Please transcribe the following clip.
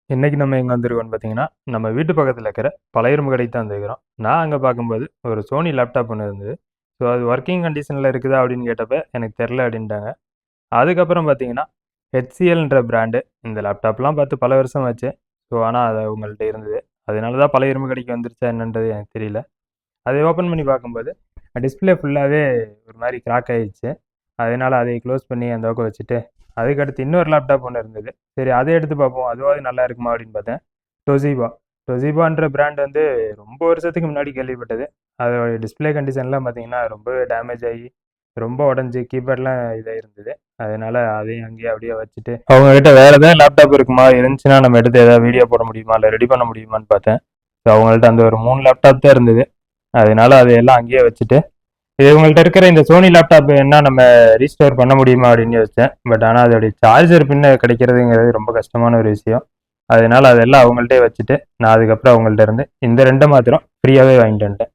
இன்னைக்கு நம்ம எங்கே வந்திருக்கோம்னு பார்த்தீங்கன்னா, நம்ம வீட்டு பக்கத்தில் இருக்கிற பழைய இரும்பு கடைக்கு தான் வந்திருக்கிறோம். நான் அங்கே பார்க்கும்போது ஒரு சோனி லேப்டாப் ஒன்று இருந்தது. ஸோ அது ஒர்க்கிங் கண்டிஷனில் இருக்குதா அப்படின்னு கேட்டப்ப எனக்கு தெரில அப்படின்ட்டாங்க. அதுக்கப்புறம் பார்த்தீங்கன்னா, ஹெச்சிஎல்ன்ற பிராண்டு இந்த லேப்டாப்லாம் பார்த்து பல வருஷம் ஆச்சு. ஸோ ஆனால் அது அவங்கள்ட்ட இருந்தது. அதனால தான் பழைய இரும்பு கடைக்கு வந்துருச்சா என்னன்றது எனக்கு தெரியல. அதை ஓப்பன் பண்ணி பார்க்கும்போது டிஸ்பிளே ஃபுல்லாகவே ஒரு மாதிரி கிராக் ஆகிடுச்சு. அதனால் அதை க்ளோஸ் பண்ணி அந்த பக்கம் வச்சுட்டு அதுக்கடுத்து இன்னொரு லேப்டாப் ஒன்று இருந்தது. சரி அதை எடுத்து பார்ப்போம், அதுவாவது நல்லா இருக்குமா அப்படின்னு பார்த்தேன். டொசிபா டொசிபான்ற பிராண்ட் வந்து ரொம்ப வருஷத்துக்கு முன்னாடி கேள்விப்பட்டது. அதோட டிஸ்பிளே கண்டிஷன்லாம் பார்த்தீங்கன்னா ரொம்பவே டேமேஜ் ஆகி ரொம்ப உடஞ்சி கீபேட்லாம் இதாக இருந்தது. அதனால அதையும் அங்கேயே அப்படியே வச்சுட்டு அவங்ககிட்ட வேறு எதாவது லேப்டாப் இருக்குமா, இருந்துச்சுன்னா நம்ம எடுத்து எதாவது வீடியோ போட முடியுமா இல்லை ரெடி பண்ண முடியுமான்னு பார்த்தேன். ஸோ அவங்கள்ட்ட அந்த ஒரு 3 லேப்டாப் தான் இருந்தது. அதனால அதையெல்லாம் அங்கேயே வச்சுட்டு இவங்கள்ட்ட இருக்கிற இந்த சோனி லேப்டாப் என்ன நம்ம ரீஸ்டோர் பண்ண முடியுமா அப்படின்னு யோசித்தேன். பட் ஆனால் அதோடைய சார்ஜர் பின்ன கிடைக்கிறதுங்கிறது ரொம்ப கஷ்டமான ஒரு விஷயம். அதனால அதெல்லாம் அவங்கள்ட்டே வச்சுட்டு நான் அதுக்கப்புறம் அவங்கள்ட்ட இருந்து இந்த 2 மாத்திரம் ஃப்ரீயாகவே வாங்கிட்டு வந்துட்டேன்.